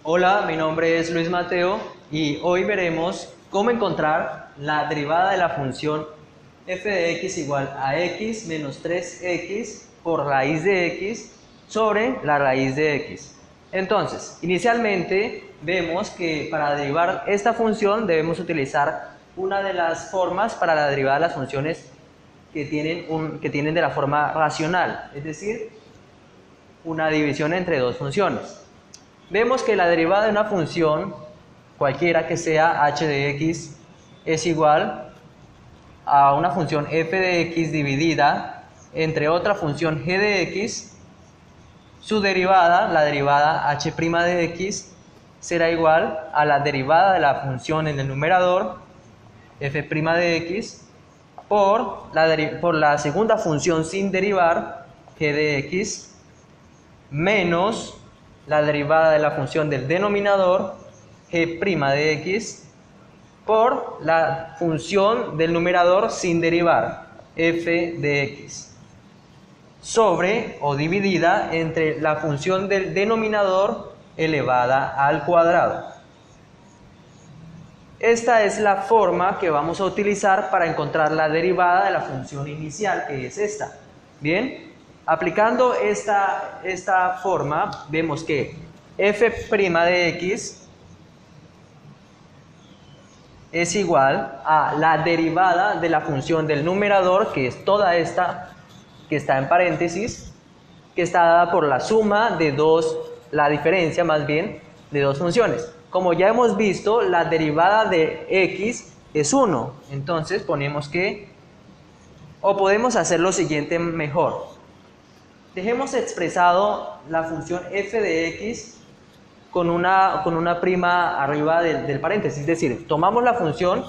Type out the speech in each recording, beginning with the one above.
Hola, mi nombre es Luis Mateo y hoy veremos cómo encontrar la derivada de la función f de x igual a x menos 3x por raíz de x sobre la raíz de x. Entonces, inicialmente vemos que para derivar esta función debemos utilizar una de las formas para la derivada de las funciones que tienen de la forma racional, es decir, una división entre dos funciones. Vemos que la derivada de una función, cualquiera que sea h de x, es igual a una función f de x dividida entre otra función g de x. Su derivada, la derivada h' de x, será igual a la derivada de la función en el numerador, f' de x, por la segunda función sin derivar, g de x, menos la derivada de la función del denominador, g' de x, por la función del numerador sin derivar, f de x, sobre o dividida entre la función del denominador elevada al cuadrado. Esta es la forma que vamos a utilizar para encontrar la derivada de la función inicial, que es esta. Bien, aplicando esta forma, vemos que f' de x es igual a la derivada de la función del numerador, que es toda esta que está en paréntesis, que está dada por la suma de la diferencia más bien, de dos funciones. Como ya hemos visto, la derivada de x es 1, entonces ponemos que, o podemos hacer lo siguiente mejor. Dejemos expresado la función f de x con una prima arriba del paréntesis, es decir, tomamos la función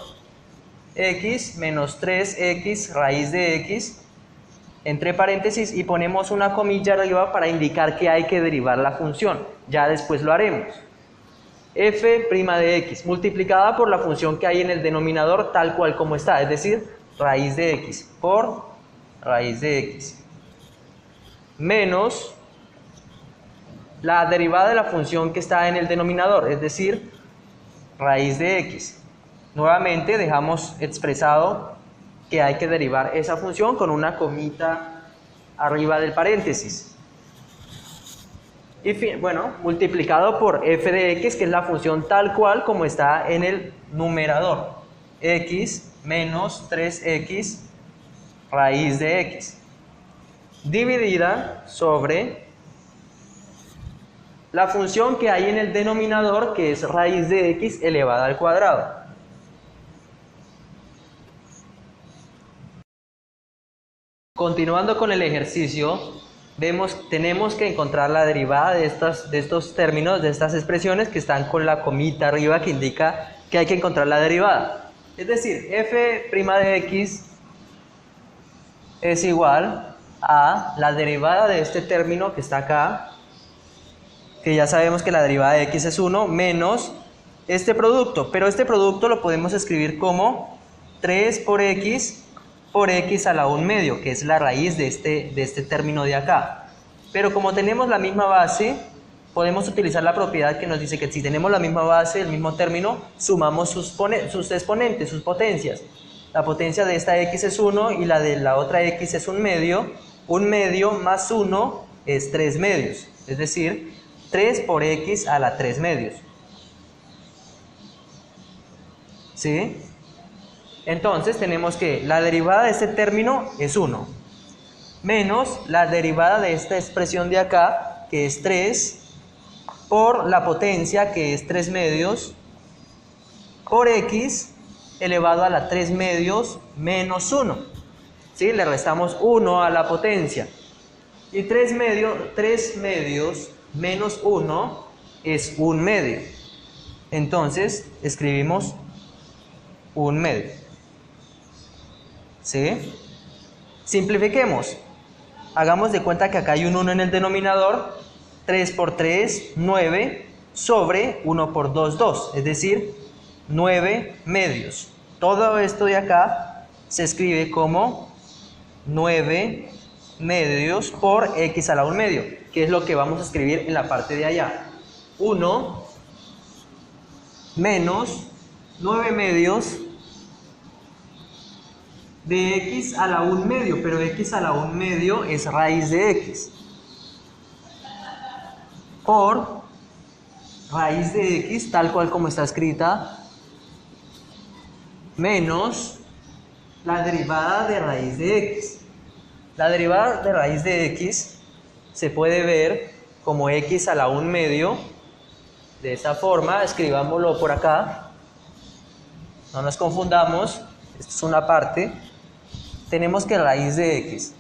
x menos 3x raíz de x entre paréntesis y ponemos una comilla arriba para indicar que hay que derivar la función. Ya después lo haremos. F' de x multiplicada por la función que hay en el denominador tal cual como está, es decir, raíz de x por raíz de x, menos la derivada de la función que está en el denominador, es decir, raíz de x. Nuevamente dejamos expresado que hay que derivar esa función con una comita arriba del paréntesis. Y bueno, multiplicado por f de x, que es la función tal cual como está en el numerador, x menos 3x raíz de x, dividida sobre la función que hay en el denominador, que es raíz de x elevada al cuadrado. Continuando con el ejercicio, tenemos que encontrar la derivada de estos términos, de estas expresiones que están con la comita arriba que indica que hay que encontrar la derivada. Es decir, f' de x es igual a la derivada de este término que está acá, que ya sabemos que la derivada de x es 1, menos este producto, pero este producto lo podemos escribir como 3 por x a la 1 medio, que es la raíz de este término de acá. Pero como tenemos la misma base, podemos utilizar la propiedad que nos dice que si tenemos la misma base, el mismo término, sumamos sus exponentes, sus potencias. La potencia de esta x es 1 y la de la otra x es 1 medio. 1 medio más 1 es 3 medios, es decir, 3 por x a la 3 medios. ¿Sí? Entonces tenemos que la derivada de este término es 1, menos la derivada de esta expresión de acá, que es 3, por la potencia, que es 3 medios, por x elevado a la 3 medios menos 1. ¿Sí? Le restamos 1 a la potencia. Y 3 medios menos 1 es 1 medio. Entonces escribimos 1 medio. ¿Sí? Simplifiquemos. Hagamos de cuenta que acá hay un 1 en el denominador. 3 por 3, 9, sobre 1 por 2, 2. Es decir, 9 medios. Todo esto de acá se escribe como 9 medios por x a la 1 medio, que es lo que vamos a escribir en la parte de allá. 1 menos 9 medios de x a la 1 medio, pero x a la 1 medio es raíz de x, por raíz de x, tal cual como está escrita, menos la derivada de raíz de x. La derivada de raíz de x se puede ver como x a la 1 medio, de esta forma, escribámoslo por acá, no nos confundamos, esto es una parte. Tenemos que raíz de x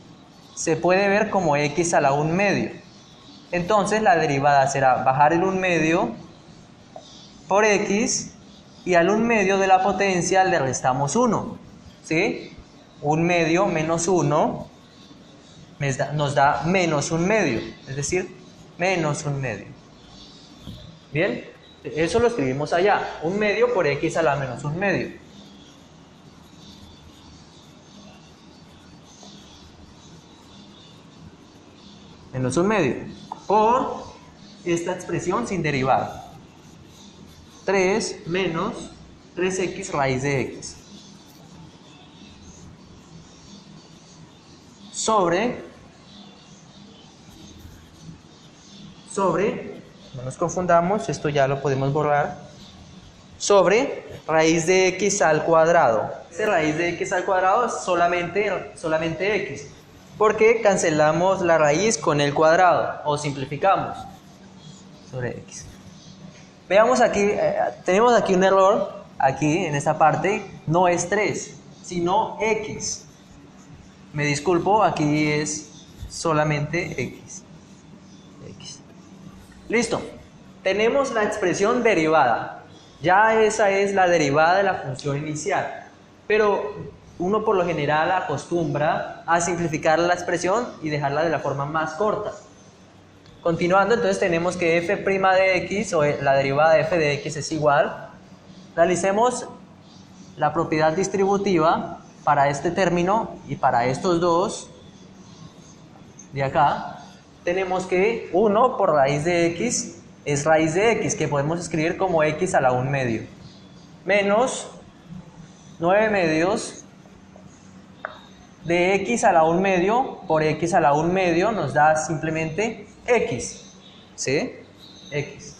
se puede ver como x a la 1 medio. Entonces la derivada será bajar el 1 medio por x, y al 1 medio de la potencia le restamos 1. ¿Sí? 1 medio menos 1 nos da menos 1 medio, es decir, menos 1 medio. Bien, eso lo escribimos allá, 1 medio por x a la menos 1 medio. Menos 1 medio por esta expresión sin derivada, 3 menos 3x raíz de x, sobre, no nos confundamos, esto ya lo podemos borrar, sobre raíz de x al cuadrado. Este raíz de x al cuadrado es solamente x, porque cancelamos la raíz con el cuadrado, o simplificamos sobre x. Veamos aquí, tenemos aquí un error, aquí en esta parte, no es 3, sino x. Me disculpo, aquí es solamente x. Listo, tenemos la expresión derivada, ya esa es la derivada de la función inicial, pero uno por lo general acostumbra a simplificar la expresión y dejarla de la forma más corta. Continuando, entonces tenemos que f' de x, o la derivada de f de x es igual. Realicemos la propiedad distributiva para este término y para estos dos de acá. Tenemos que 1 por raíz de x es raíz de x, que podemos escribir como x a la 1 medio, menos 9 medios de x a la 1 medio por x a la 1 medio nos da simplemente x, ¿sí? X.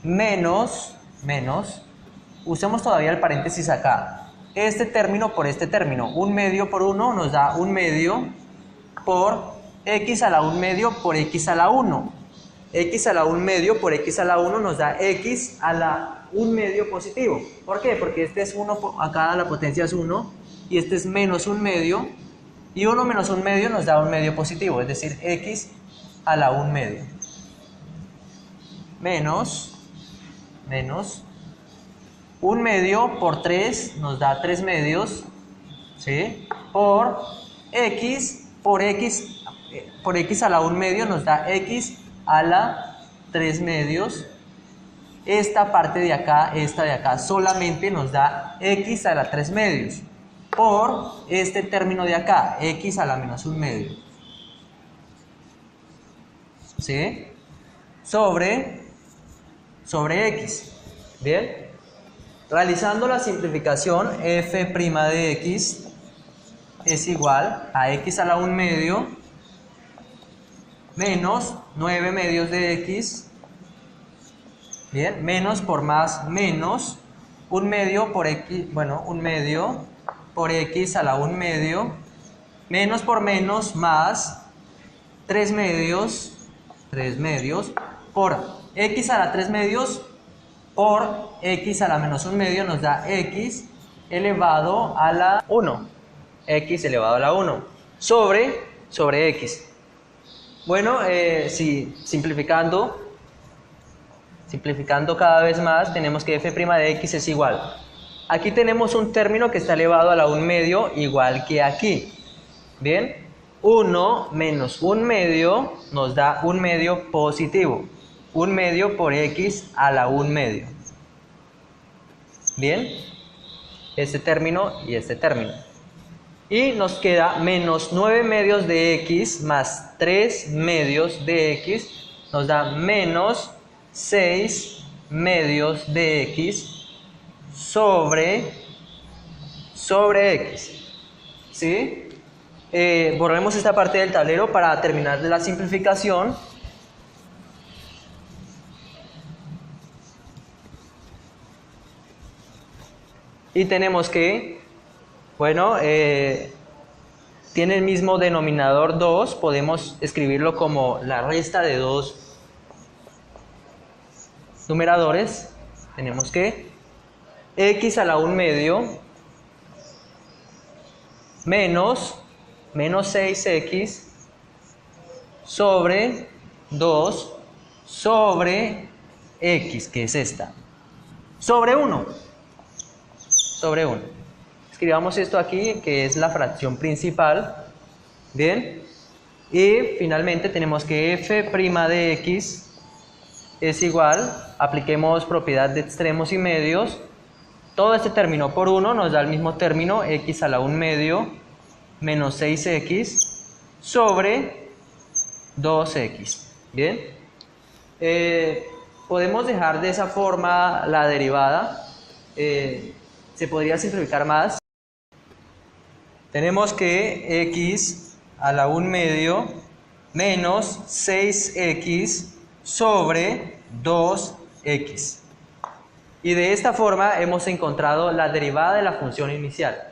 Menos, usemos todavía el paréntesis acá, este término por este término, 1 medio por 1 nos da 1 medio por x a la 1 medio por x a la 1. X a la 1 medio por x a la 1 nos da x a la 1 medio positivo. ¿Por qué? Porque este es 1, acá la potencia es 1, y este es menos 1 medio, y 1 menos 1 medio nos da 1 medio positivo, es decir, x a la 1 medio. Menos 1 medio por 3 nos da 3 medios, ¿sí? Por x a la 1 medio nos da x a la 3 medios. Esta parte de acá, esta de acá, solamente nos da x a la 3 medios por este término de acá, x a la menos 1 medio. ¿Sí? Sobre x. Bien. Realizando la simplificación, f' de x es igual a x a la 1 medio menos 9 medios de x. Bien, menos por más menos 1 medio por x, bueno, 1 medio por x a la 1 medio, menos por menos más 3 medios por x a la 3 medios por x a la menos 1 medio nos da x elevado a la 1, x elevado a la 1 sobre x. Bueno, si simplificando cada vez más, tenemos que f' de x es igual. Aquí tenemos un término que está elevado a la 1 medio, igual que aquí. Bien, 1 menos 1 medio nos da 1 medio positivo. 1 medio por x a la 1 medio. Bien, este término y este término. Y nos queda menos 9 medios de x más 3 medios de x nos da menos 6 medios de x sobre x. ¿Sí? Borremos esta parte del tablero para terminar de la simplificación. Y tenemos que, bueno, tiene el mismo denominador 2, podemos escribirlo como la resta de dos numeradores. Tenemos que x a la 1 medio menos 6x sobre 2 sobre x, que es esta, sobre 1. Escribamos esto aquí, que es la fracción principal. Bien. Y finalmente tenemos que f' de x es igual, apliquemos propiedad de extremos y medios. Todo este término por 1 nos da el mismo término, x a la 1 medio menos 6x sobre 2x. Bien. Podemos dejar de esa forma la derivada. Se podría simplificar más. Tenemos que x a la 1 medio menos 6x sobre 2x. Y de esta forma hemos encontrado la derivada de la función inicial.